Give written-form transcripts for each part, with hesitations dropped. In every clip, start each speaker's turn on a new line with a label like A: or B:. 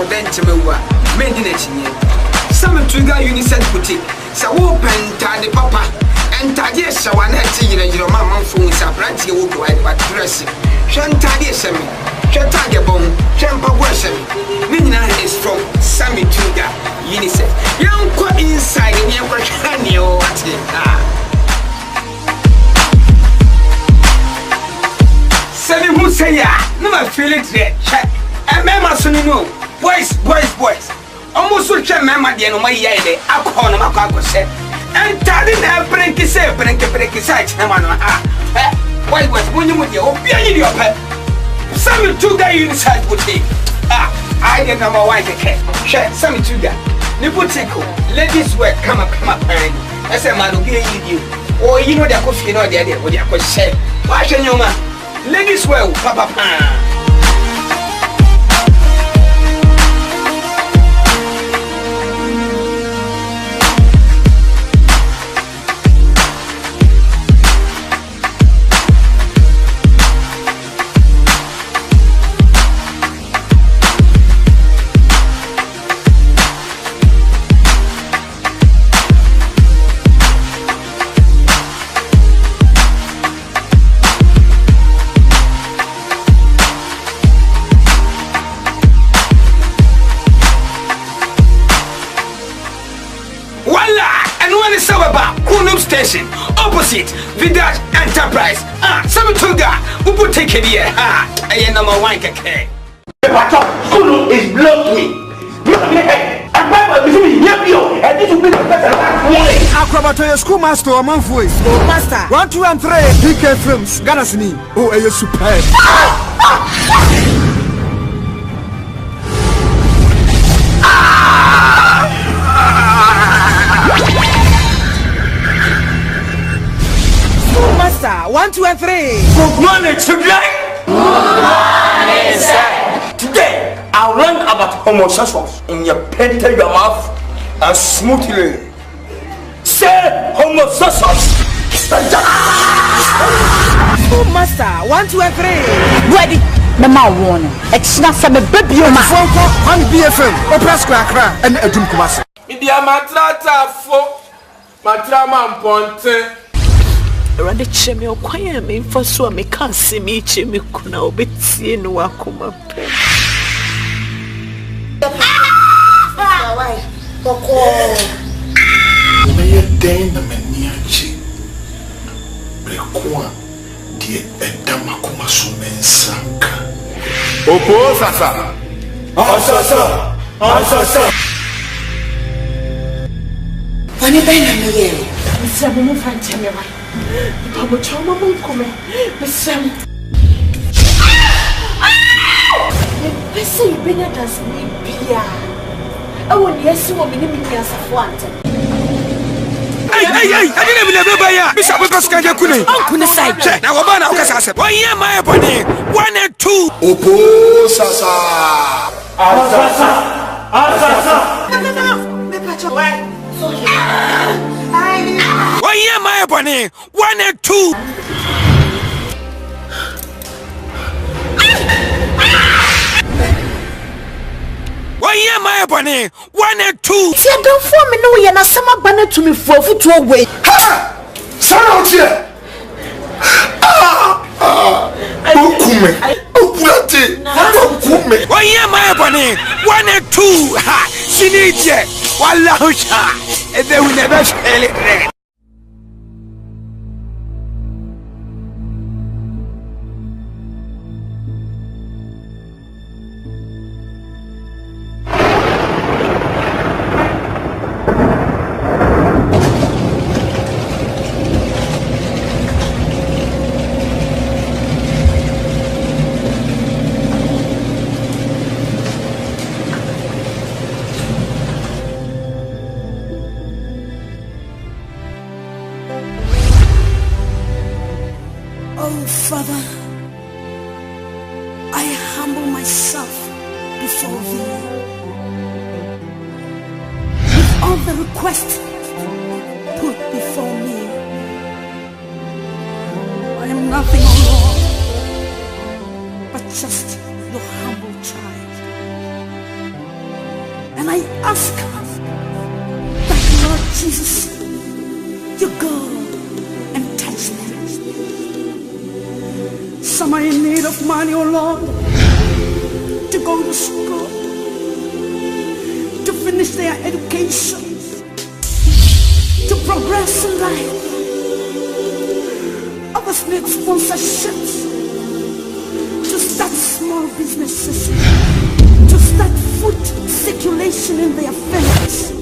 A: denchemewa mendine chinye some trigger unicef boutique sa wo penta de papa entade shawa na ti yire mama mfo sa branch ye wo go I dress shantade shemi shantade bon champa wo shemi ni nyina is from Sami Trigger unicef yanko inside ni yanko hwane o ate Semi who say ya no ma feel it there mema so no boys almost so che mema de no ma yeye de akọ no makọ se entade na brenki se chema no boys bunyi mu de obi anyi de opa Sami Trigger inside boutique I get number 1 keke she Sami Trigger ni boutique ladies wear come up and I say man obi yi o yi no de akofie no de o de akọ wa hwe nyoma ladies wear papa Station opposite Vidash Enterprise. Sami Trigger, who take it here? I am number 1 keke. The patron school is blocking. I'm going to be here. And this will be the better warning.
B: Akrobeto schoolmaster or man voice.
C: Master
B: 1, 2, and 3. DK Films. Ganasini. Oh, are you superb?
C: Master 1, 2, and 3.
D: Good morning, children. Good morning, sir. Today, I'll learn about homosexuals in your painted your mouth and smoothly. Say homosexuals.
C: School Master 1, 2, and 3.
E: Ready? Number 1. It's not some baby.
B: Phone call on BFM. Opera Square and Edum Kumasi.
F: Media matrata fo matrama mponte.
G: Rade cheme okwaya me mfaso me kanse me cheme kuna obetie no akoma pe.
C: Why? Koko.
H: Oye den na maniachi. Rekwa die edama kuma so mensanka.
F: Opo sasa. Asasa.
C: Wani bena meyero.
G: Nsabu mu fanteme wa. Pabo choma mu kome. Mesam. Pese ibenya das ni bia. Awo ni esi wo me ni mi asafo ante.
B: Hey, I didn't even know ya. Bishop because Agya Koo.
C: Uncle the side.
B: Now what about Okasa? 1 year my body. 1 and 2.
H: Opo sasa.
C: Asasa. Me pacho. So yeah.
B: 1 year my body. 1 and 2. Yeah, my bunny, 1 and 2.
C: See, I don't form me no, you're not some banner to me for to away.
H: Ha! Sound here. Okume. Okume.
B: 1 year my bunny, 1 and 2. Ha! She needs it. Wallah, and they will never fail it.
E: Father, I humble myself before thee. With all the requests put before me, I am nothing, O Lord, but just your humble child. And I ask that Lord Jesus, you go and touch them. Some are in need of money, oh Lord, to go to school, to finish their education, to progress in life. Others need sponsorships, to start small businesses, to start food circulation in their families.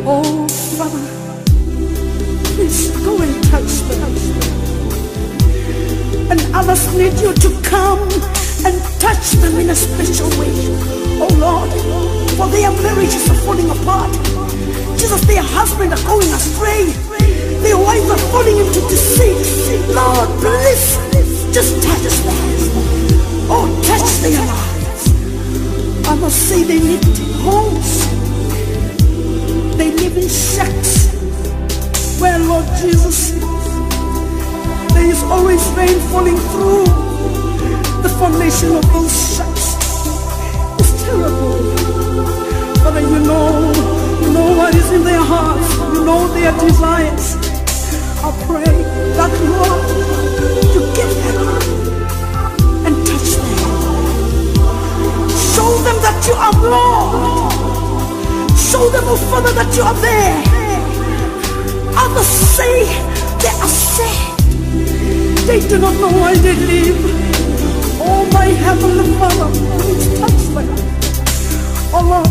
E: Oh, Father, please go and touch them. And others need you to come and touch them in a special way. Oh Lord, for their marriages are falling apart. Jesus, their husbands are going astray. Their wives are falling into deceit. Lord, please, just touch them. Oh, touch their lives. Others say they need homes. They live in shacks where, Lord Jesus, there is always rain falling through the foundation of those shacks. It's terrible. Father, you know what is in their hearts. You know their desires. I pray that, Lord, you give them and touch them. Show them that you are Lord. Show them, oh Father, that you are there. Others say they are sad. They do not know why they live. Oh, my Heavenly Father, please touch them. Oh Lord,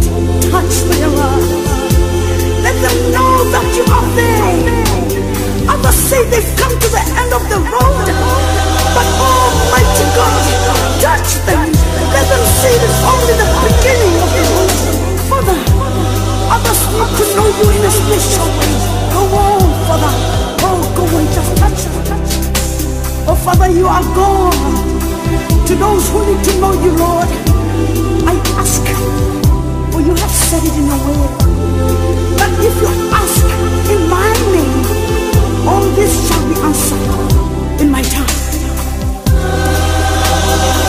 E: touch their lives. Let them know that you are there. Others say they've come to the end of the road. But Almighty God, touch them. Let them see this only the beginning of the road. Father, others need to know you in a special way. Go on, Father. Oh, go and just touch them. Oh, Father, you are God. To those who need to know you, Lord, I ask, for you have said it in a way, that if you ask in my name, all this shall be answered in my time.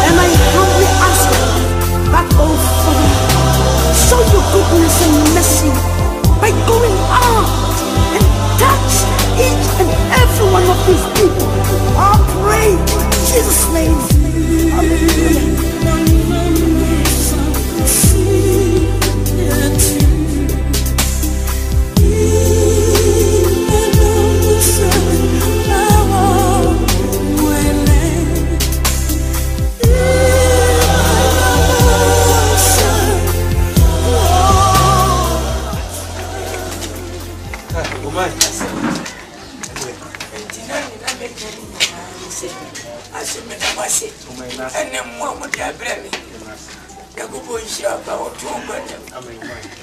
E: And I humbly ask that, oh Father, show your goodness and mercy by going out and touch each and every one of these people. I pray in Jesus' name. Hallelujah.
A: And one with their bread. Yakubu is your power to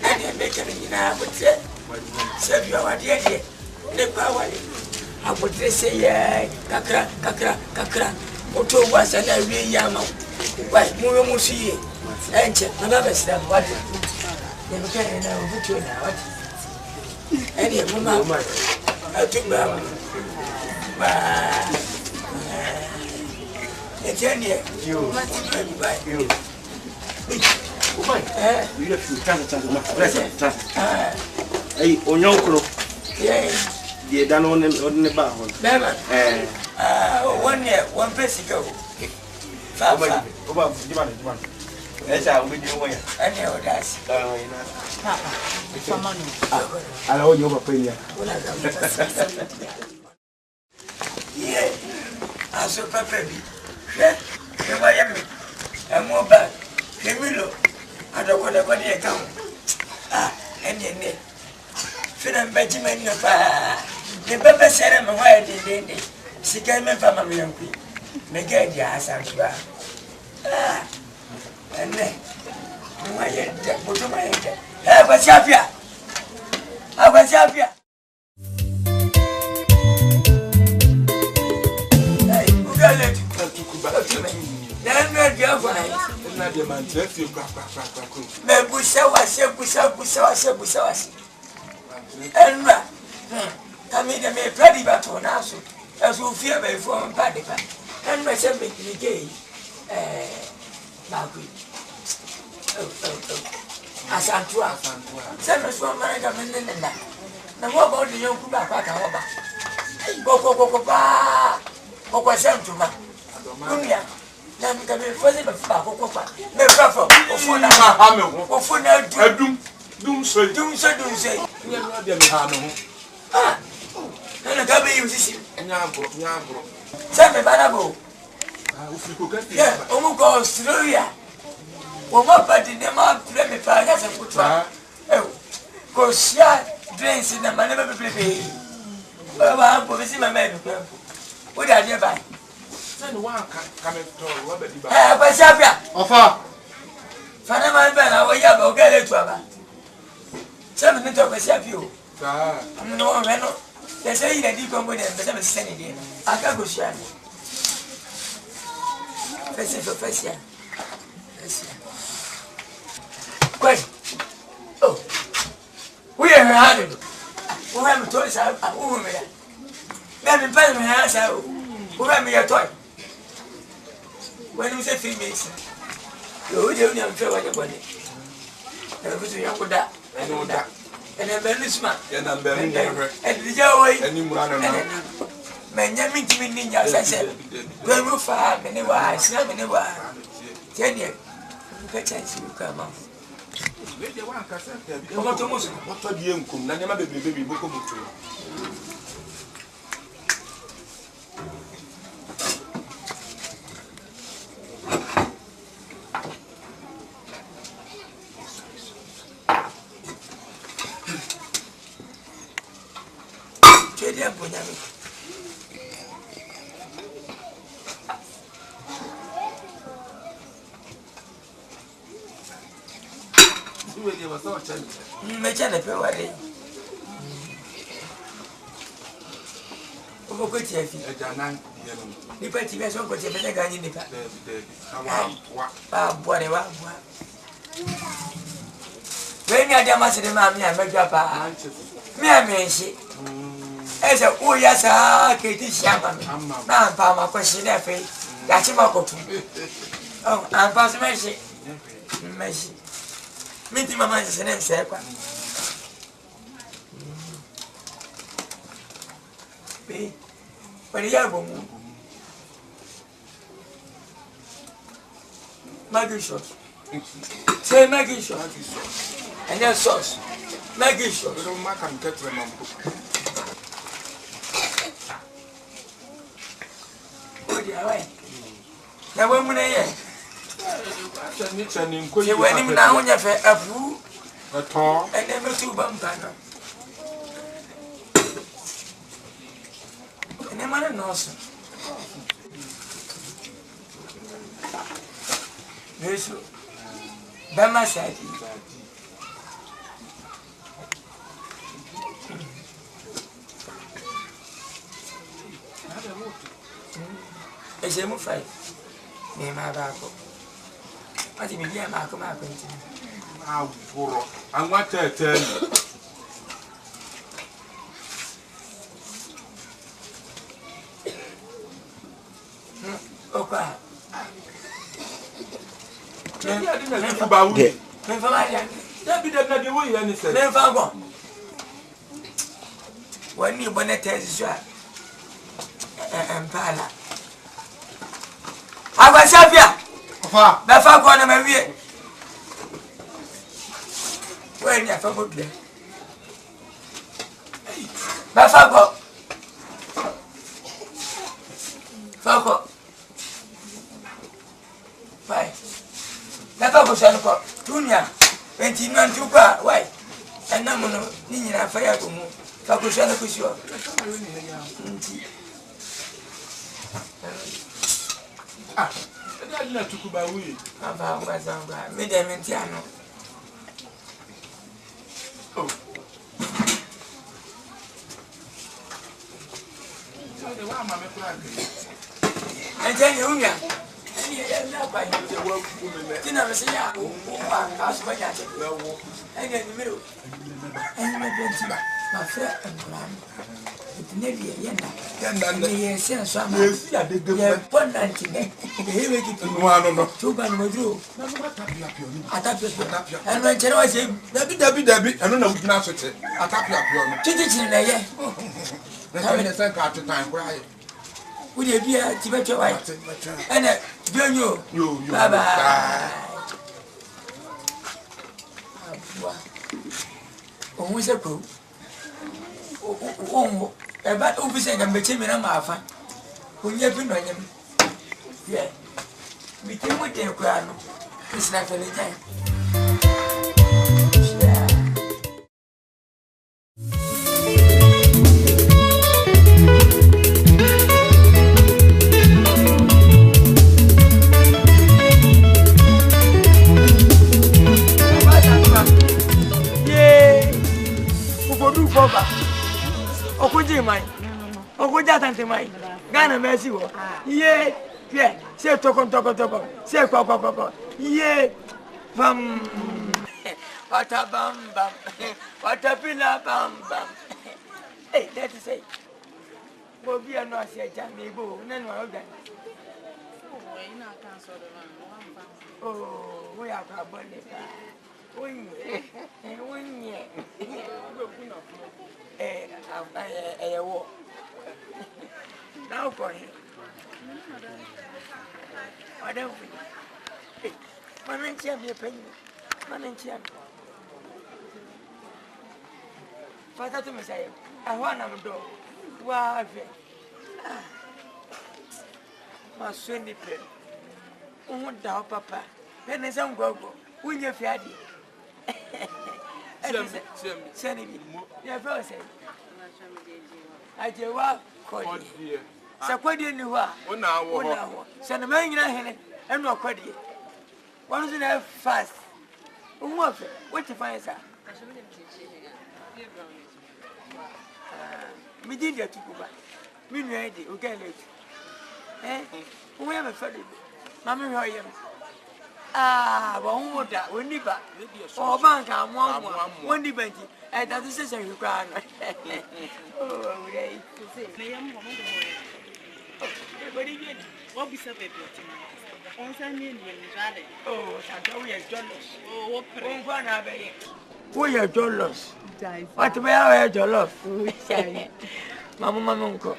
A: and you're making it now, but serve your idea. The power. I would say, yeah, kakra. Oto was and I really yam. Why, Muramusi, and another step. What? You can't put you now. Any mamma, I took you hey, on Nyako. Yeah, done on the bar. One year, 1 peso ago. That's how we do it. I know that's. I know your opinion. Yeah, I saw Papa. I'm more back. I don't want to come. And then, Philip Benjamin, the Papa said, I'm a wild day. She came in from a young people. Make it your Asante. And then, my head, put my head. I was happier.
D: Asante. Send us from America, now what about the young people? Go, send to my. Now, can be fuzzy, but never from Doom say. And I can't be using Nyako. Send me, Banabo. Yeah, almost goes through here. Well, my party, they might play me for us and put one. Oh, because drinks in the man never play. Well, I'm going to see my man. What are you buying? Send one coming to Robert. What's up here? Offer. Father, my man, I will have a girl to have 7 minutes of a you. No, they say that you come with them, but I'm sending it. I can't go share. First for first year. Question. Oh, we are hard. Who have toys? I who me. Let me pay my answer. Who have me a toy? When you say females, you don't know what your body. Everything you put that. I know that. And I'm very smart. And I'm very never. And the Joey and you run around. Man, you mean to me, Ninja, as I said. When you fire, many wise, not many wise. 10 years. You come out. What do you come? Never be baby, book of Meeting my mind is an answer. But the album Maggie sauce. Say Maggie sauce. And then sauce. Maggie sauce. We don't make them get them on book. What do you like? Now, when I hear. You went him now when you have a food, a tall, and never two bumpano. And the man knows. Yes, Bama said, it's a move. Name Agya Koo. What do you mean, Akan?
F: I'm what I tell you.
D: Okay.
F: I didn't know about it. That be the way you said.
D: Never go. When you want to tell you, and Pala. I was here. The fuck on my way. When you forgot there. The fuck up. Fuck up. Why? The fuck was on the Tunia. 21 to car. Why? And no one in a fire to move. Fuck was on the cushion.
F: I didn't took about we.
D: About Mazanga, Madame and Tiano.
F: Oh, the one, Ama Mcrbown.
D: And then you know. Dinner is a house by that. And in the middle. And my friend and it's nearly a yenda. And the year some one 19. Two man with you. I tap you. And when I say, Debbie, I don't know what to say. I tap you. Teach in there. Having a second time, right? Would you be a Tibetan white? And you. Bye bye. Oh, who's a crew? Oh, about overseeing and between me and my fan. When you've been on him. Yeah. We came with their crown. It's not any time. Okoji mai. Okoja tante mai. Gana mercy wo. Ye, yeah. Say toko. Say kwa. Ye. Bam. Wata bam. Wata pila bam. Hey, that is it. Go be a no say jam bo. Nenu wa oga.
I: Oh, you na kan so do man.
D: Oh, we are ka bonita. Unye. War. Now for him. I don't think. Man, be a penny. Man, Father to me say, I want to do. Wow, my son, the pen. Oh, doubt, Papa. Then there's some go. When you're fatty. Send me. Your brother said, I do what? So, what do you know? Oh, now, send a man in a hand and no quaddy. One is in fast. What you find, sir? Me did you to go back. Me ready, okay, eh? We have a fellow. Mamma, how are you? Ah, one that when you back. Oh, bank, I'm one debate. And that is a requirement. Oh,
I: What be so baby? On Sunday, oh, Santo, we are jealous. Oh, what we are jealous. What we are jealous. Mamma, uncle.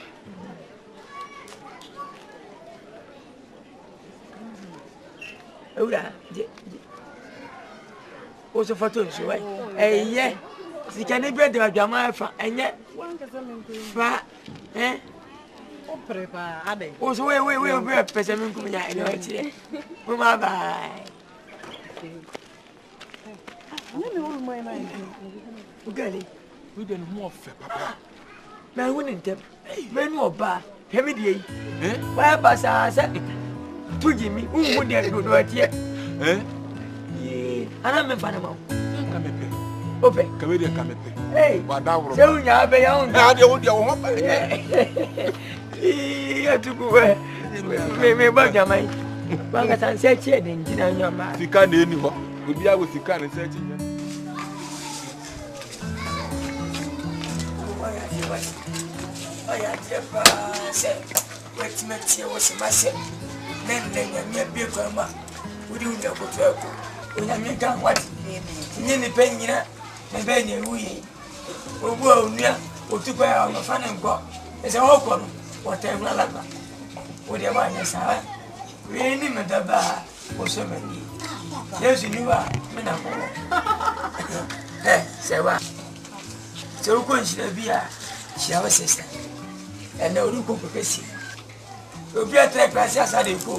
I: Oh, what's the photo? Eh, yeah. She can be the Jamaica and yet. Eh? Oh, so we will be a person. Bye bye. We don't more papa. Man, wouldn't tell. Men or bar. Heavy day. Eh? Why, Bassa said to Jimmy, who would get good right here? Eh? And I'm a fan of open. Comedian come. Hey, what now? So you have a young lady. Yeah, to go away. Maybe about your mind. Bangas and said, you know, your man. You can't anymore. We'll be out with the can and searching. I said, wait to make you was myself. Then you're be a grandma. We do know what when I make out what nearly paying you, and then you will near or to buy our fan and go. It's a whole whatever I love. What do you want, yes, sir? We ain't even the bar or so many. Yes, you are, eh, say what? So, when she be a shower sister. And no look because you'll be a track as I did go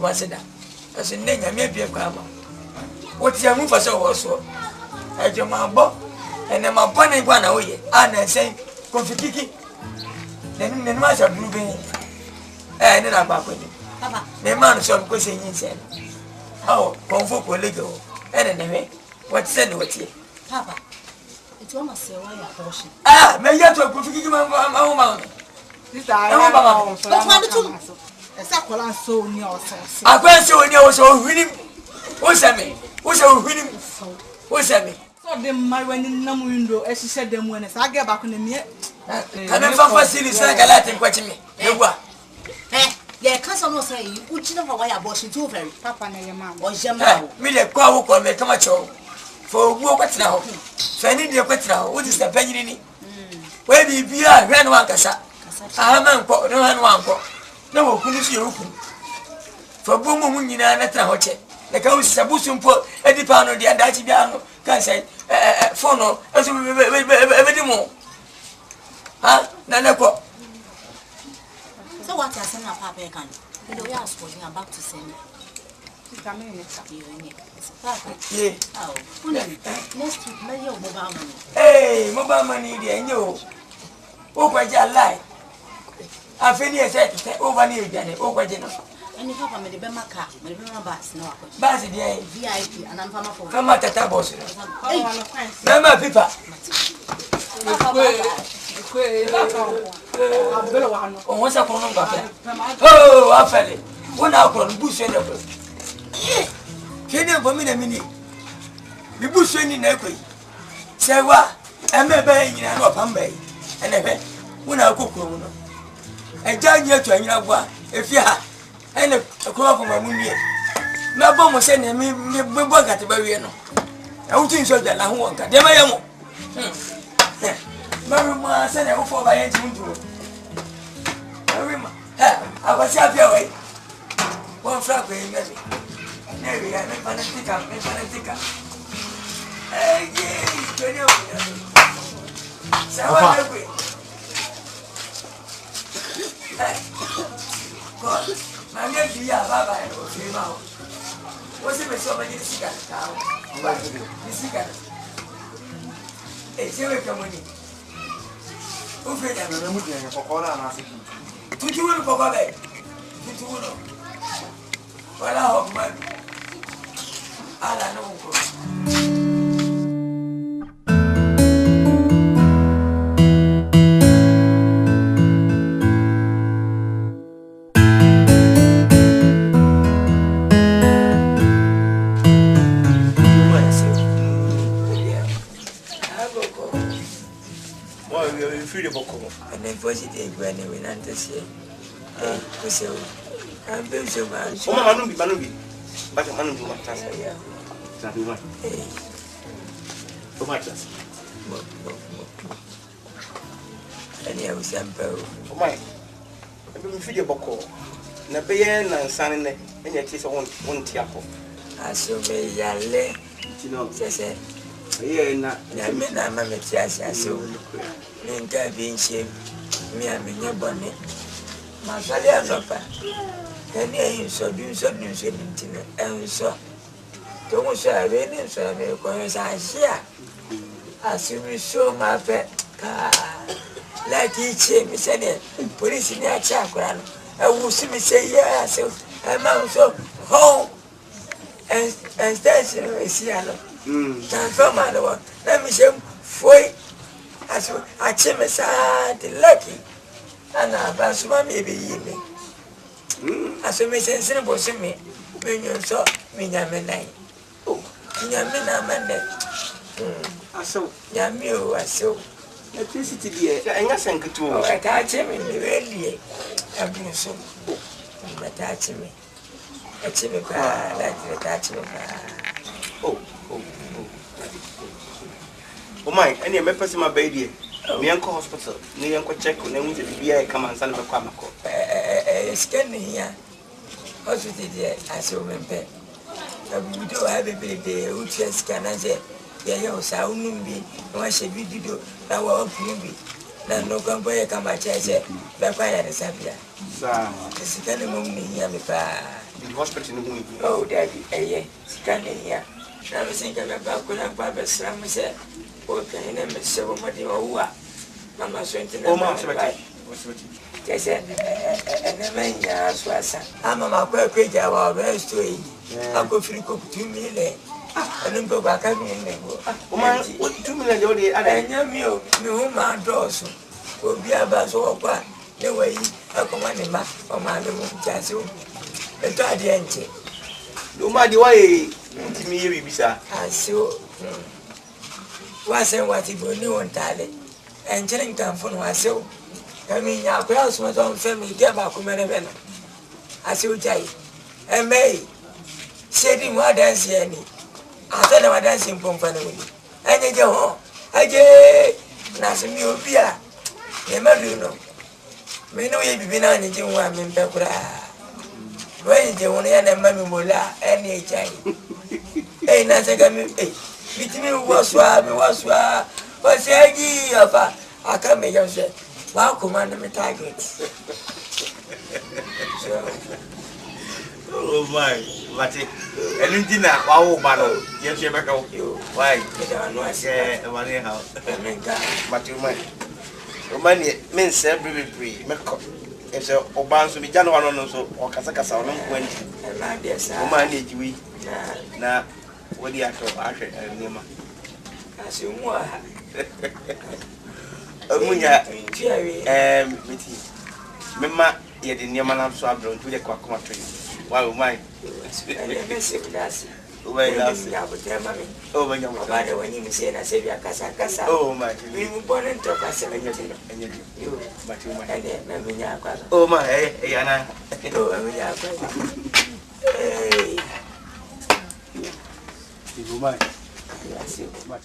I: Masada. As a name, I may be a grandma. What's your move for also? At your man, Bob, and then my bunny one away, and say, Confiki. Then the master blue bean. And then I'm back with you. The man some question said, oh, comfort will go. And anyway, what said what you? Papa, it's almost say why you're pushing. Ah, may you have to Confiki, my home.
E: Esa kola so ni o sense.
I: Akwa so ni o so hwinim. Wo se me. Wo se hwinim. Wo se me.
E: So de marwani nam window e hihye dem wona sa ga ba ko na mie.
I: Kana fa series na galati nkwachi me. Ewa.
C: Ye kasa no say you china for why abortion too very.
E: Papa na ye ma.
C: O jema o.
I: Me le kwa wo ko me kama cho. For wo kwatina ho. So ni de kwatina ho. Wo di sa panyini ni. We bi bia hwe no ankasa. Ama mpo no hanu anko. Na wo kunu si yoku. For bo mu nyina na tra ho che. Na ka wo sabusu mpo edipa no de adachi bia no kan say phone no aso be di mo. Ha na na ko.
C: So what you saying papa can? You know we are supposed to back to send.
E: Come in next time.
I: Yeah.
C: Oh. Next week me your mobile money.
I: Hey, mobile money dey nyo. O kwaje lie. Afeni e say over ni e o kwaje no.
C: Any papa me de be maka, me de be ma bus na akwaje.
I: Bus dey
C: VIP and I'm fama for.
I: Fama tata boss.
C: Hey,
I: Mama pipa. Oh, what's up on oh, I fell it. One hour on bush and the can you for me a minute? The bush in the equi. Say what? I'm a bay in a Pambay. And a bed. When I cook, a giant year to a young if you have and a crop of my moon yet. No bomb was sending me bug at the Bariano. I would think so that I won't get them. Maruma said I will fall by engine. Maruma, I was happy away. One flap in me. Maybe I make fanatica. Hey, yeah, so what are we? God, my name is Baba and Female. What's it with so many cigarettes now? The cigarettes. Hey, see where come money. Who fed them? I'm moving for corner and asking. Did you want to go back? Did you know? Well, I hope, man. I know. And then positive when we not to say, I'm very so much.
D: Oh, Manubi, but Manu, what does I have? So much. And here we sample. Oh, my. I've been feeding a boko. Nabayan and San and yet is one tiapo.
I: I so may yale, you know, say, yeah, not Mamma Mcrbown, so. Ninka being shame, me and your bonnet. My father, Papa. Can you so do something and so? Don't say I really so because I share. As you show my pet car, like each me said it, police in your chakra. I will see me say, yes, I'm also home and station is here. Transform my one. Let me show for as I came aside lucky, and I was maybe me. As a message was in me, when you saw me, Yamanai. Oh, Yamina Monday. I saw Yamu, I saw electricity, dear, and I sank to I catch him in the early. I've been so attach me. A chimney like the attachment.
D: Oh my, any members in my baby. Me uncle hospital, near uncle check on them with the beer come and send a quamaco.
I: Scanning here. Hospital, I saw my pet. We don't have a baby who just can answer. Yeah, so be. Why should we do that? What will be? Now, no company come at church. The fire is up here. Sir, the second moment here, me the
D: hospital.
I: Oh, daddy, scanning here. I was thinking about Papa Slam said. Okay, name is so much over. Mamma Swenton, oh, Mamma, what's what you said? And the man, yes, was Ama Mcrbown, our best way. I go free cook 2 million. And then go back at me and go. Oh, man, what 2 million? I know me, no man does. Will be about so far. ne way akoma ne ma o ma me mu jaso ento ade enche
D: no ma de why ntimi ye bibisa
I: asio wase wati boni wontale enche ntamfo no asio kami Nyako ya so so mfemi de ba ko mere be no asio jai Emelie Shedi mo dance ye ni ata na dance mpompa na woni enye je ho aje na se mi obi a me madu no me no ye bibi na nje nwa me mpe kura we je woni ya na ma mi mola eni ejai na se ga mi bitimi waswa me waswa wase agi afa aka me je se wa command me target
D: oh my Mate, Elindina, wow, Bano, yes, you back out. Why? I say, money how? But you might. Romania means every free. It's a Oban to be January or Kasaka, when Romania, we now what do you have to Asher and Nima? As you want. Mima, yet in Yaman, so I've grown to the Kwakuma tree. Why, mine? Oh, my God, when you say, I say, Kasa. Oh, my, we were born into a castle and you, but you might have Nyako. Oh, my, Anna. Oh, hey, you might. Yes, you might.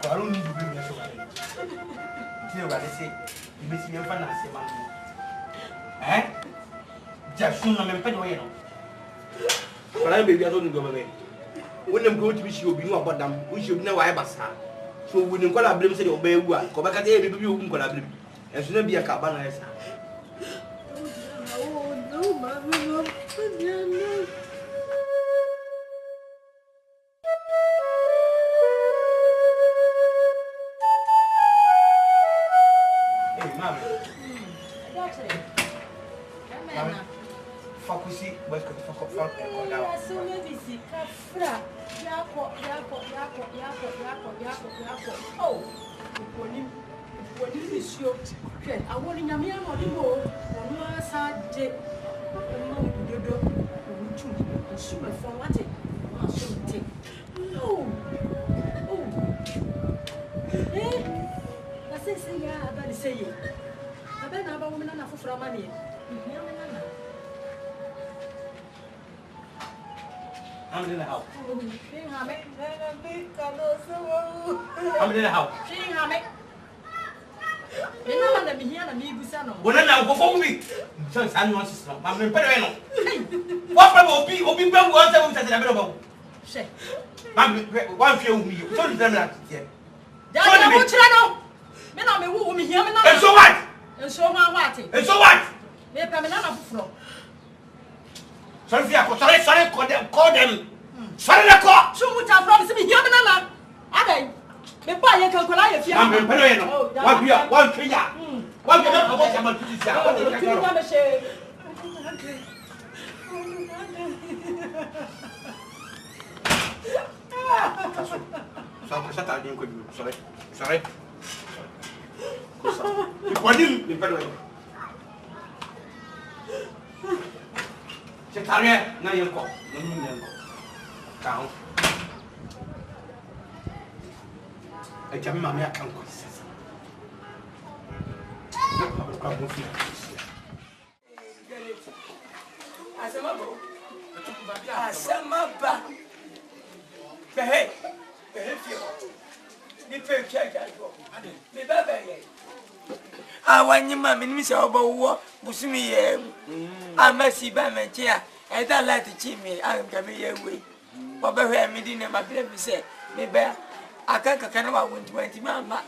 D: I don't need to bring me so much. You know what I say? You miss me for nothing, man. Just soon I'm going to but I baby, I don't go away. When I'm going to be sure you know about them, we should know why Bassa. So when you call a blame, say, obey one, come back at the baby, you won't call a blame. And should be a cabana. Oh, no, man.
E: I want to Yamia or the more, or no, Asante, and sugar for what it should take. No, oh, I say, I better say it. I better have a woman enough for money.
A: I'm in the house.
E: I'm
A: in the house. When I go for me, since I want to stop, I'm in Pedro. What will be well was available? One few me, you told them that. And so what? And so what? And so what? They're coming out of floor. Sorry, call them. Sorry, call. So much I promise me, Yamanana. Abe, the boy can call if you am in Pedro. One figure. One figure. I want someone to see. I want to say. Sorry. What do you mean? Secretary, now you call. Down. I can't mammy, I can't go.
I: Asamaba. Hey, I want your mammy, Miss Obo, Busumi, I must see by my chair. I don't like to cheat me. I am coming away. But by where I made in my baby said, maybe I can't win 20 mamma.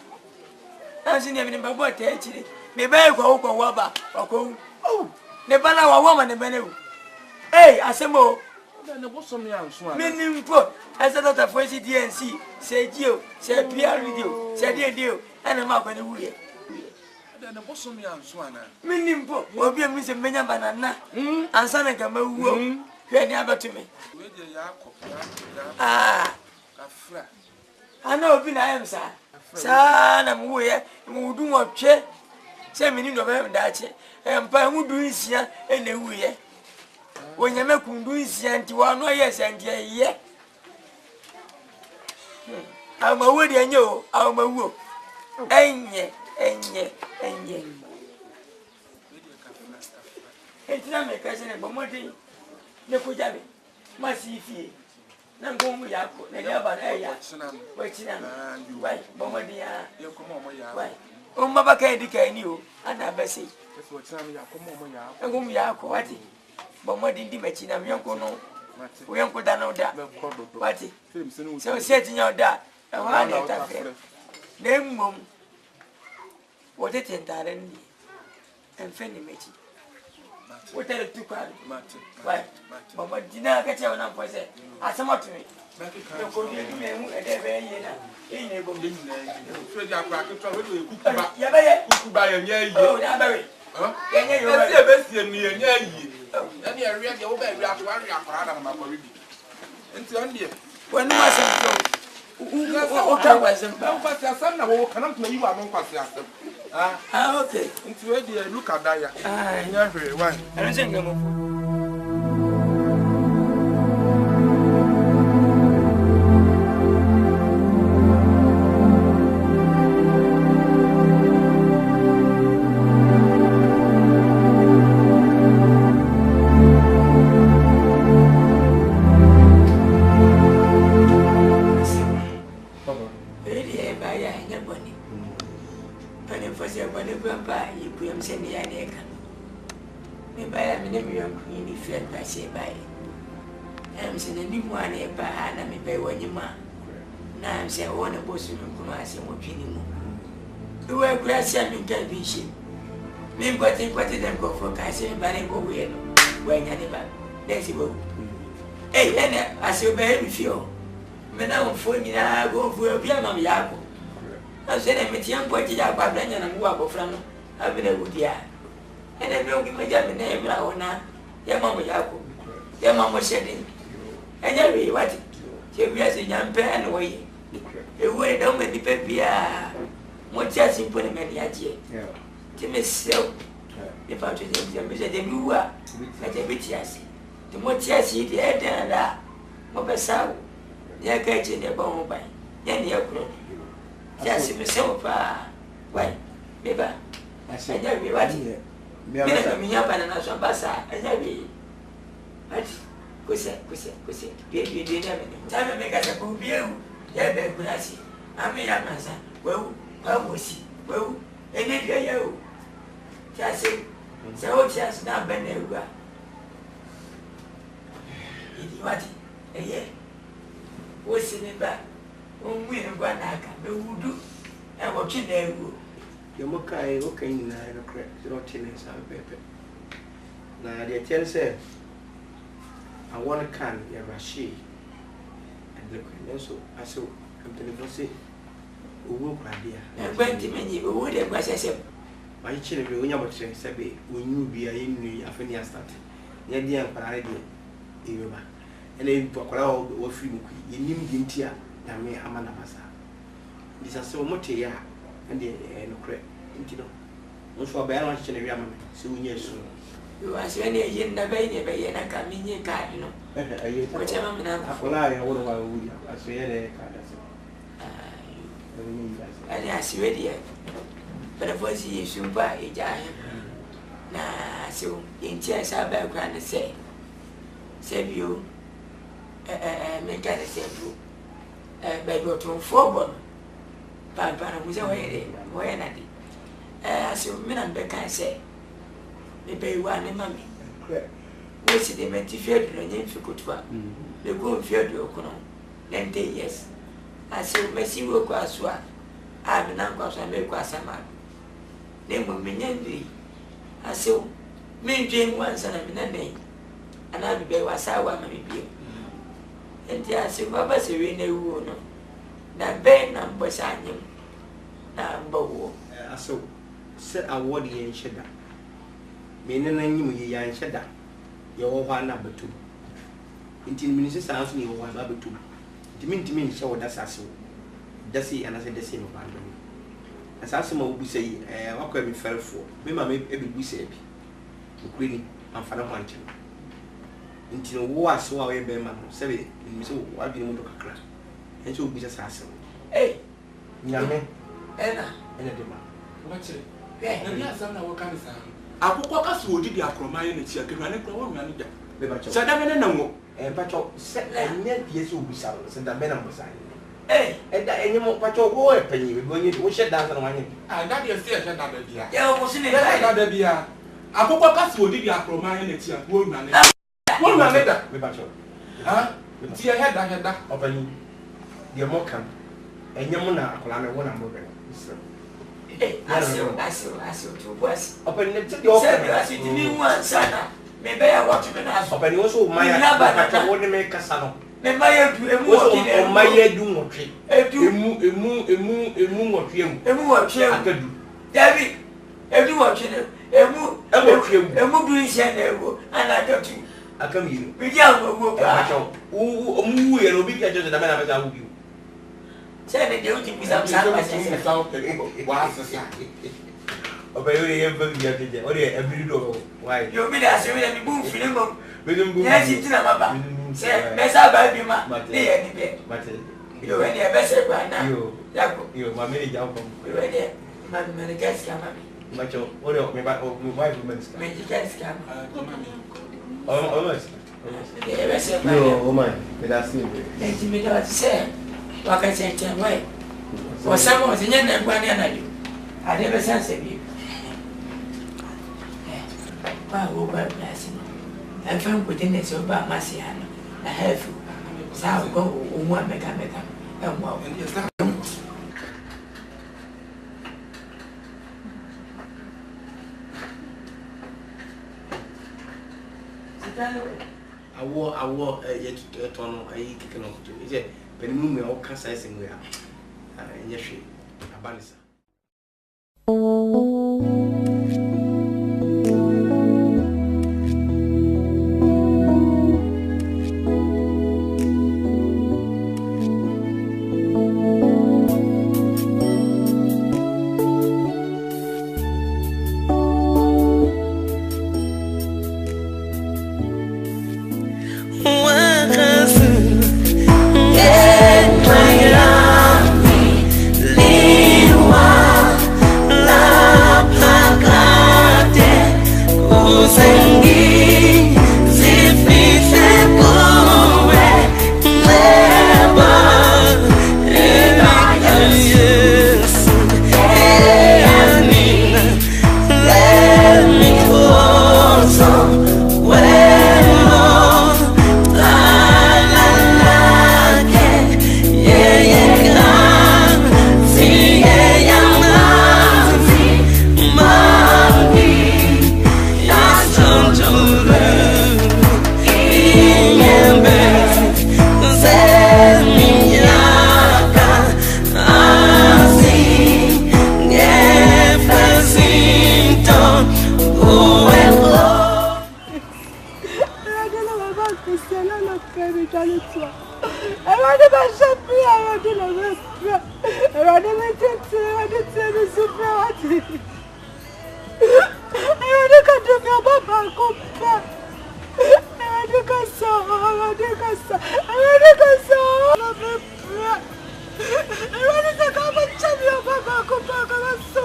I: I was in the boy, actually. Maybe I go over Waba or go. Oh, the banana woman, the menu. Hey, Asamo. Meaningful as a lot of voice DNC, said you, said Pierre Radio, said you, and a map and a wheel. Then a bosom young swan. Meaningful will be a Miss Mena Banana, and Sanaka Moo, hear never to me. Ah, I know, I am, sir. Son, I'm where you do what chair. 7 minutes of him that, and Pamu do is here and the way. When you make do is anti one, yes, and ye. I'm a woody and you, I'm a woo. And ye. It's not my cousin, but more thing. No good, must see fee. Nam go mu Nyako, na ya ba na ya. Wa china. Wai, bo mo dia. Ye komo mo ya. Wai. O ma ba ka di ka ni o, ana ba sei. Efo china ya komo mo ya. Ngo mu Nyako wati. Bo mo di ma china mi yanko no. O yanko da no da. Wati. So set nya da. E wa na ta fe. Na mmom. Wo te tentare ni. Enfe ni mechi. What are the two cards? Why? But dinner catch you on for say. As a matter, you could be a very in a book. You buy a year. Oh, Naberry. You're best in me and ye. And you're really over and until only when you okay. Into a look at that. I never why. I don't think I'm them go for Cassie, but I go away. When you're never, there's you go. Hey, and I say, baby, feel. When I'm for me, I go for a piano, Nyako. I said, I'm a young boy, and I'm walk from. I've been a good year. And I don't give my job in name, Raona. Your mamma Nyako. Your mamma said it. And you're what? She has a young pen away. You wait, don't make the paper. What's just simple in many years? To myself. If I to them, you are at a bit yes. The more chassis, the head and that. Mobasau, you're catching a bone by. Then you're grown. Just myself, why, maybe I said, you'll be what here. Me up and another bassa, and I'll be. But, Kusa, baby, dinner, time to make us a good view. Yeah, baby, grassy. I mean, I'm answer. Well, I will see. Well, and then you. Just so just not been there. What? Yeah. What's in it back? When we have gone, I can do. And what you know.
J: Your Mokai, okay, in the crack, not tennis, I'm paper. Now, the 10 said, I want a can, Yavashi. And look, so I saw, I'm telling you, who will cry here. And when to many would have myself. My children, when you were saying, Sabi, when you be in the Affinia start, near the Empire, and then to a crowd or free, you need Gintia, and me Amanabasa. This is so much here, and the crack, you know. No for balance in a soon, yes, soon. You are saying in the bay, and I come in your card, you know. Whichever I'm I would I say, and I see ready.
I: but the voice is soon by a giant. Nah, so in tears, I background say, save you, make a save you, by go to 4 bonds. Papa was away when I did. So, men and Becca say, they pay one and mammy. What's it? They meant to fear the name for good work. They go and fear the Okono. Then they yes. I say, Messi will cross one. I have an uncle and make cross a man. Name will mean envy. I say, me dream once and I'm in a name. And I'll be was our mammy be. And I say, Baba, say, we know. Na ben na mbosanyem na mbawo
J: aso se award ye nhyeda me ne nanyim ye ya nhyeda ye wo hwa na betu nti mi se sanso ne wo hwa ba betu nti mi nhyɛ wo dasase wo dasi ana se dasi no ba ndo asase ma obu sei wakɔ mi ferefo me ma me ebibu sei bi okuri ni amfa na ho anche nti no wo aso a we be ma no se be mi se wa bi mu do kakra and so be just asking.
I: Hey,
J: Yame,
I: Ena,
J: Dema.
F: Watch it. Yeah, and yes, I'm not what kind of sound. I will walk us through the akroma in the check and run a pro manager. So that no, and Pacho said, and yet, yes, will be sound, and the men was signing. Hey, and that any more Pacho war penny, we're going to shut down on one. I got your stairs and other beer. Yeah, was in it. I got the beer. I will walk us through the akroma in the check, one manager. One manager, Pacho. Huh? See, I had that opening. Your mocam, and Yamuna, Akolana, one and Morgan. I saw 2 boys. Open it to your one, son. Maybe I want to ask. Open also my number, wouldn't make a son. Maybe my year do not treat. A moon of him. David, every watching a moon doing Shannon, and I got you. I come you. We don't go back. Who will be judged the man of you. Say the duty with some sacrifice. Every door. Why? You'll be there, so we move film. Yes, it's not about. Say, Messa Babima, but you're any better right now. You, my many jump. You're ready. My guest come. Macho, what are my wife women's scam? Almost. No, my, that's it. Let me say. What I say to my or someone's in your name, one and you. I never sense you. Wow, blessing. And found within the so about Marciano. I have so I'll go one mechanical and walk. I wore a tunnel, I eat kicking off to it. But you may all cast as in we are. Yes, she, a banisa. So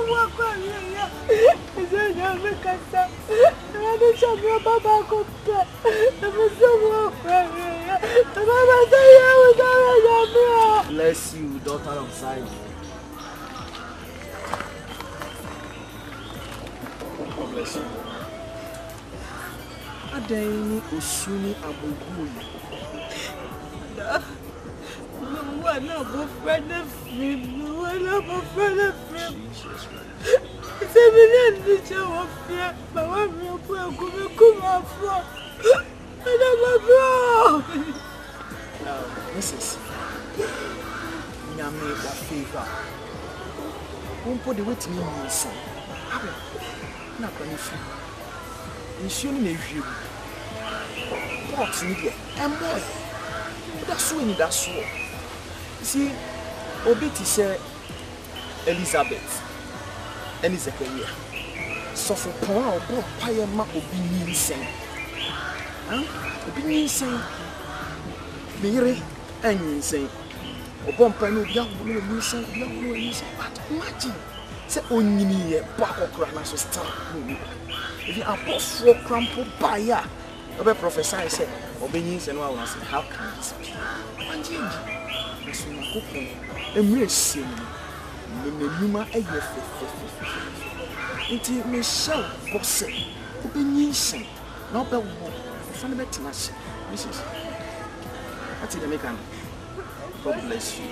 J: Bless you, daughter of Zion. God bless you. Adeni Usuni Abugui.
E: One of a friend of him, one of a friend of him. It's a million to show of fear, but one will come out from. And I'm a bro.
J: Mrs. Nyame wa favor. Won't put the weight in your son. Not going to you shouldn't have you. What's needed? And boy, that's when that's so. See, Obiti said Elizabeth and Zechariah. So for power or Paya Ma Obi insane. Obi insane. Mire and insane. Upon Pano, young woman, insane, young woman, insane. But imagine, say only me a back of grammar so start. If you are post for crumple buyer, a professor I said, Obedience and I was how can this be? Embrace Numa a year it may show Bosse, Obedience, not the war, fundamental. Mrs. What's it American? God bless you.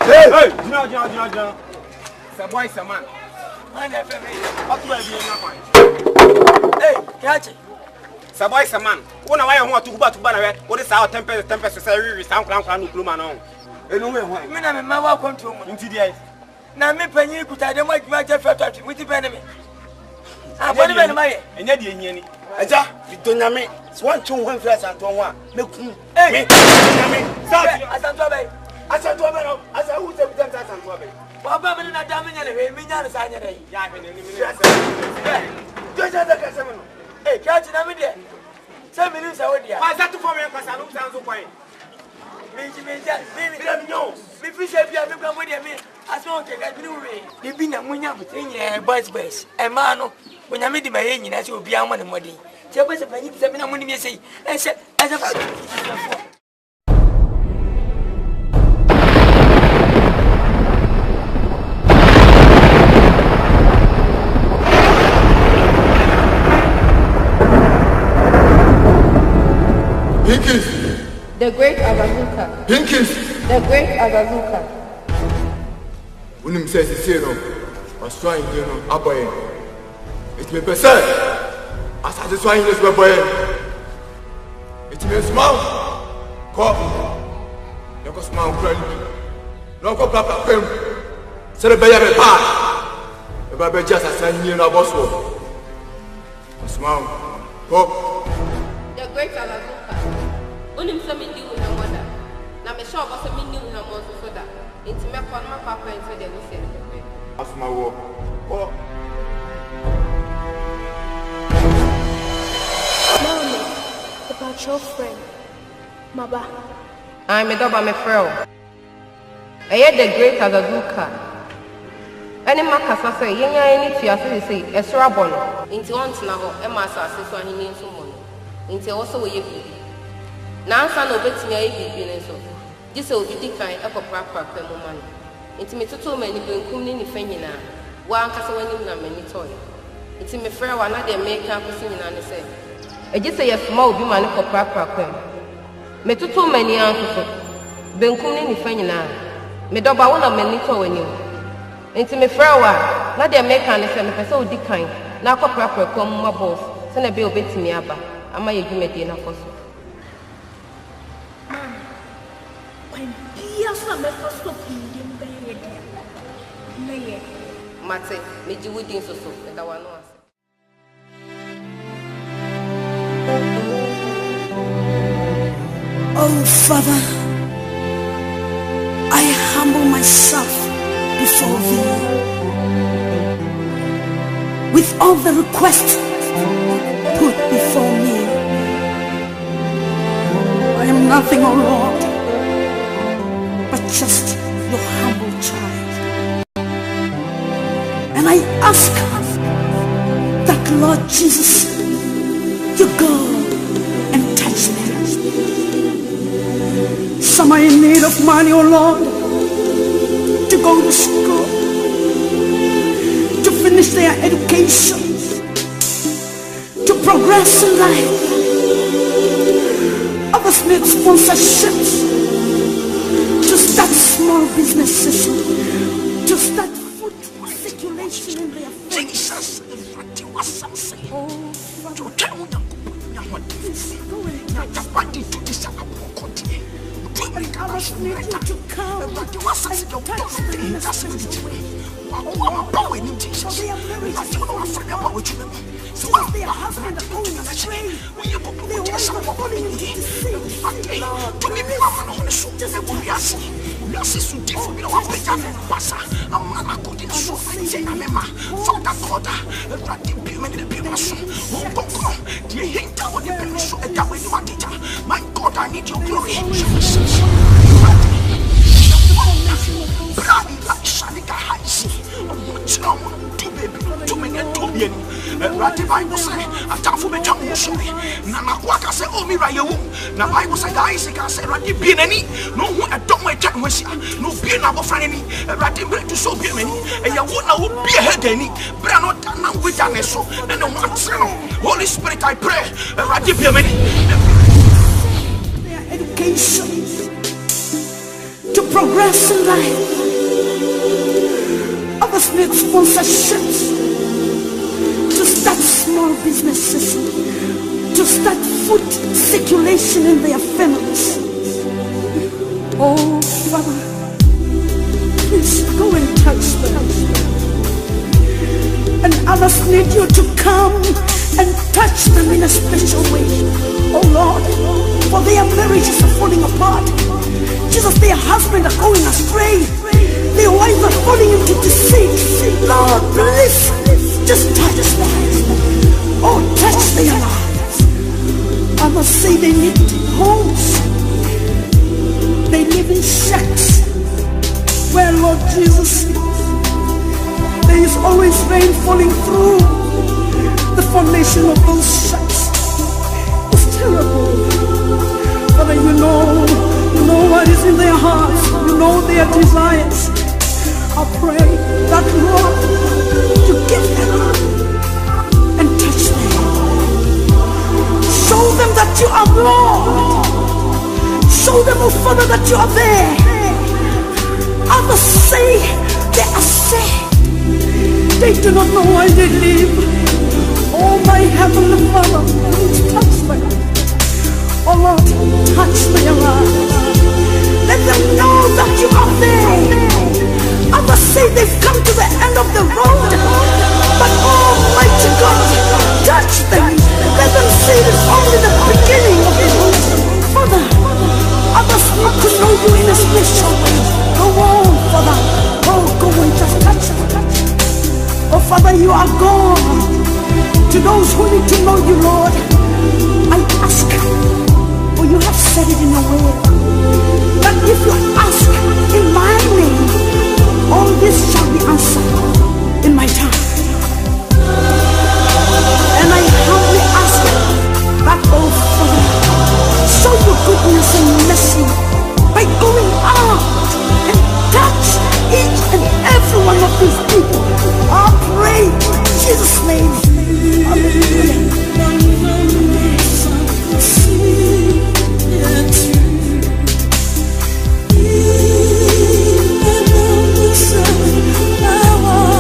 F: Hey, John. It's a boy, it's a man. What do I be in your mind? Hey, catch it. It's a boy, it's a man. One of I want to go back to Banner. What is our tempest society? Sound clown, no plum, and anyway, when I'm in my welcome to Intidia. Now, me penny could I don't make my Jeff with the enemy. I'm going to my and yet, Yenny. Aja, you don't know me. It's 1, 2, 1 flash and 1. Look, hey, Asante. As I told you, as I would have done that, and Bobby. Bobby, and I damn it, me not a sign. Hey, catch it, I'm there. 7 minutes already. Why is that for me? Because I don't sound so fine. Maybe no. If we say, you become with me, as long as I do it. You've been a winner between your boys, and Manu, when I made my engine, as you will be a money money. So, what's the penny? 7 money, say, and said, as a
K: The great Agazuka.
H: Pinkies.
K: The great Agazuka.
H: When him says it's zero, was trying to know Aboy. It may be said, as I was trying this way, it may smile. Cough. Nyako smile crying. No go papa pem. Celebrate a pie. The baby just as I knew a boss. Smile. Cough.
K: The great Agazuka. Unim sami ndi una mother. Na me sure boss me ndi una mo so that. Inti me kon ma papa into the we say pepe.
H: As my work. Oh.
L: Mommy, about your friend. Maba.
K: I'm a double my friend. I had the great Agazuka. Any makasa say yenya any to say esra bono. Inti want na ho e ma sa so ahini nso mo. Inti also we ye Nansa no betimi ayi bibi ne so. Gise obi di kan ekopra pra mu man. Nti me toto mani benkum ni nifa nyina. Wa ankasa wani na mani toy. Nti me frɛ wa na de make up si nyina ne se. Gise ye small obi man ekopra pra mu. Me toto mani anso. Benkum ni nifa nyina. Me doba wo na mani toy wani. Nti me frɛ wa na de make am ne se me pese odi kan na ekopra pra mu ma boss. Se na be obetimi aba. Ama ye dwumadi na foso.
L: Yes, I'm a stop in the
K: Mate, meji wudi nsoso, eda wano ase.
E: Oh, Father, I humble myself before thee with all the requests put before me. I am nothing, oh Lord, but just your humble child. And I ask that, Lord Jesus, you go and touch them. Some are in need of money, oh Lord, to go to school, to finish their education, to progress in life. Others need sponsorships, to start small businesses, to start food circulation in their families. Oh, and others need you to come and touch them in a special way. Oh, they are married to Jesus, their husband are going astray. Their wives are falling into deceit. Lord, just
B: my God, I need your glory. The Bible says, "Atafu becha musori." Na makwaka say, "Oh mi rayewu." Na Bible says, "Isaac say, "Radi bi nani." No hu edom echa nwasi. No bi na bofra nani. Radi bre to so bi mani. Eyawo na wo bi hedani. Bra no da na wija ne so. Na no matseno. Holy Spirit, I pray. Radi bi mani.
E: Their education to progress in life. Others need sponsorships, to start small businesses, to start food circulation in their families. Oh, Father, please go and touch them. And others need you to come and touch them in a special way. Oh Lord, for their marriages are falling apart. Jesus, their husbands are going astray. Their wives are falling into deceit. Lord, please, just touch them. Oh, touch their lives. Others say they need homes. They live in shacks where, Lord Jesus, there is always rain falling through the foundation of those shacks. It's terrible. Father, you know what is in their hearts. You know their desires. I pray that, Lord, you give them and touch them. Show them that you are Lord. Show them, oh Father, that you are there. Others say they are sad. They do not know why they live. Oh, my Heavenly Father, please touch them. Oh Lord, touch their lives. Let them know that you are there. Others say they've come to the end of the road, but Almighty God, touch them. Let them see this only the beginning of the road. Father, others need to know you in a special way. Go on, Father. Oh, go and just touch them. Oh, Father, you are God. To those who need to know you, Lord, I ask, for you have said it in your word, that if you ask in my name, all this shall be answered in my time. And I humbly ask that, oh Father, show your goodness and mercy by going out and touch each and every one of these people. I pray in Jesus' name. Hallelujah. I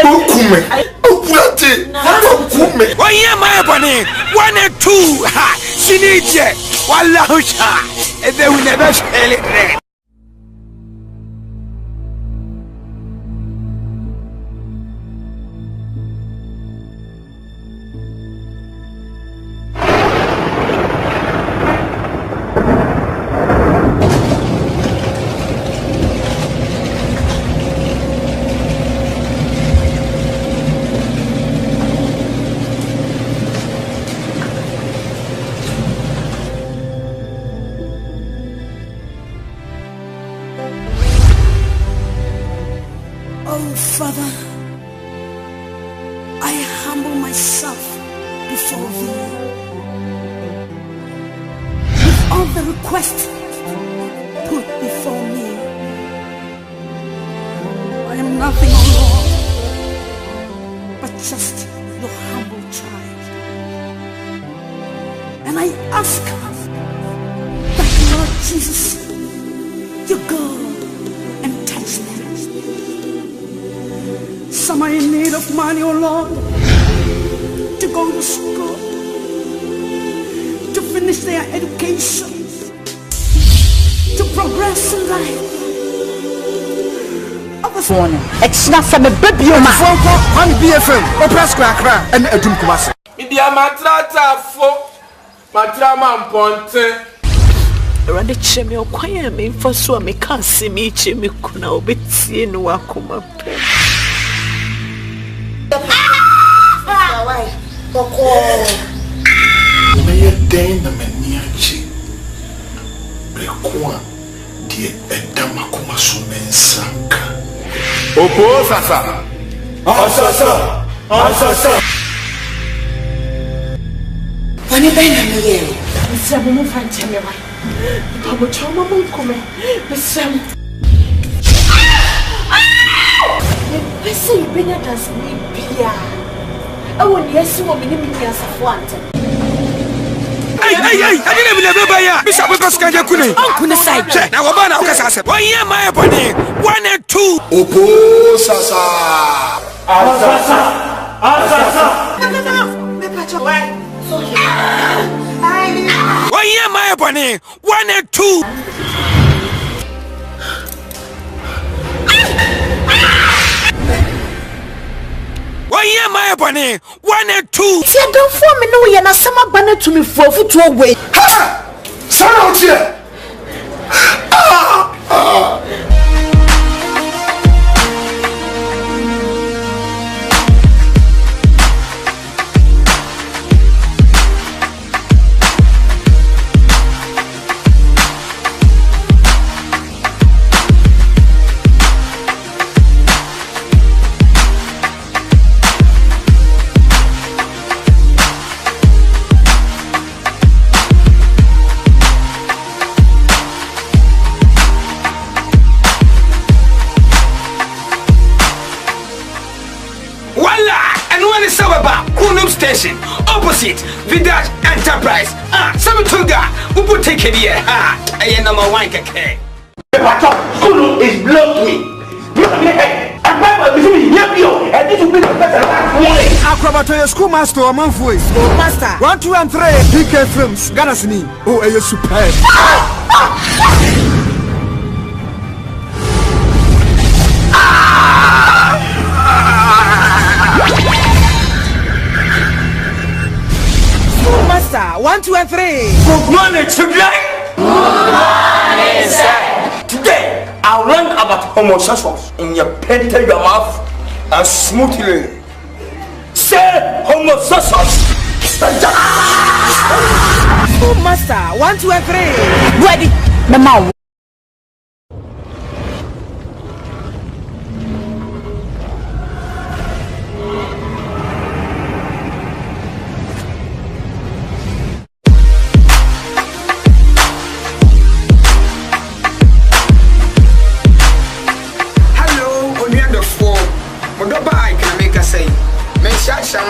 H: Okume. Okulate. Okume.
A: Oye my body. 1 and 2. Ha. Sinije. Wallahu sha. And they will never fail it.
E: Father, I humble myself before thee. With all the requests put before me, I am nothing, O Lord, but just your humble child. And I ask that Lord Jesus, you go and touch them. Some are in need of money, oh Lord, to go to school, to finish their education, to progress in life.
M: It's not from a baby,
B: one BFM, Opera Scracra, and a Dumkumasa.
F: Media matrata fo matrama ponte.
E: Rande cheme okwaya me mfaso a me kan se me cheme kuna obetie no akoma pe.
B: May den na maniachi. Brekwa die edama kuma sumensanka.
H: Opo sasa. Asasa. Asasa.
E: Wani bena me ye. Msamu mu fanteme wa. Pabo choma mu kome. Msamu. Pese ibenya das ni bia. Awo ni esi wo mini mi asafo ante.
A: Hey, adina mi na baba ya. Bisa baba skanje kune.
E: Kune side.
A: Na wo ba na ukasa ase. Oye my body. 1 and 2.
H: Opo sasa.
D: Asasa. Asasa.
E: Me pacho wa.
A: Oye my body. 1 and 2. Oye my body. 1 and 2.
E: Ti don for me no ye na sama bana to me for futu away.
H: Ha! Sana otie.
A: Station opposite Vidaj Enterprise. Samituga, Ubu take it here. I am number 1 keke.
D: The patrol Kulu is blocking. And Papa is me, Yapio, and this will be the better warning.
B: Akrobeto school master or Manfui.
E: School master.
B: 1, 2, and 3. PK Films. Ganasini. Oh, are you superb?
E: Master, 1, 2, and 3.
D: Good morning, children. Good morning, sir. Today, I'll learn about homosexuals in your painted your mouth and smoothly. Say homosexuals.
E: School master, 1, 2, and 3.
M: Ready, Mama.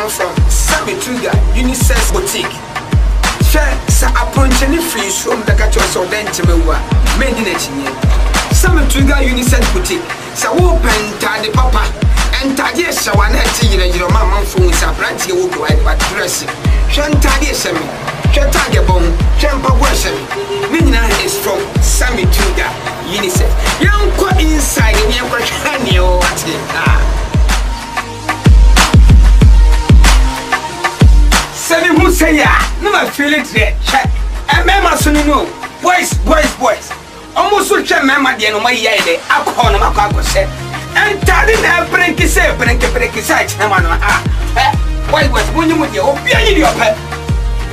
A: From Samituga Unisex Boutique. Share sa approaching free from the catch or dentimewa, made in a chine. Samituga Unisex Boutique. Sa open tiny papa And Tadies, one had to your mamma phone, some brandy will go out but dressing. Shan Tadies, Chatagabon, Champa worship. Mina is from Sammy Tuga, UNICEF. Young quite inside in your Shani or what? Seven who say, no, I feel it there. And Mamma Sunino, boys. Almost such a mamma, dear, no, my yard, Akan, Makako said. And Tadin have break his head, break his side, Namano. Why was when you with your pet?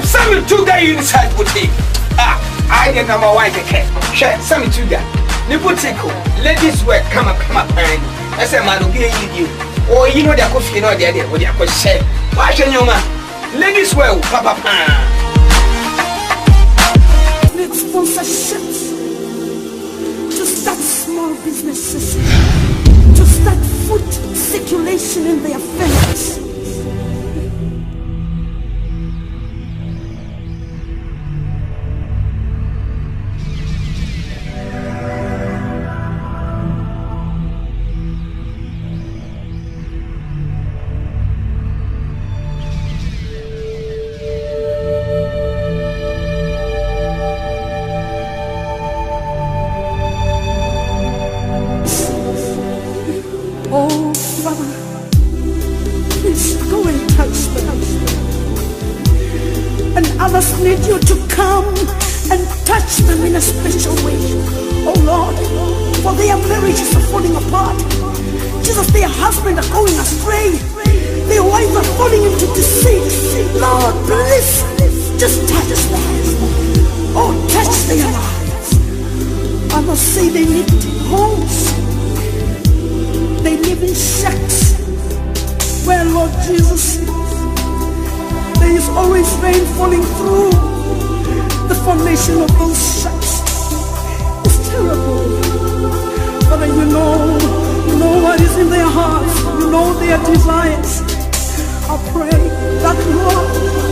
A: Sammy Tuga inside would take. I get number one, the cat. Share Sammy Tuga. Niputiko, ladies work, come up, and as a man who gave you. Or you know, the coffee, no, the idea what you could say. Watch your man. Ladies well, Papa.
E: Need sponsorships to start small businesses, to start food circulation in their families. Oh, Father, please go and touch them. And others need you to come and touch them in a special way. Oh Lord, for their marriages are falling apart. Jesus, their husbands are going astray. Their wives are falling into deceit. Lord, please, just touch them. Oh, touch their lives. Others say they need homes. They live in shacks where, Lord Jesus, there is always rain falling through the foundation of those shacks. It's terrible. Father, you know what is in their hearts. You know their desires. I pray that, Lord,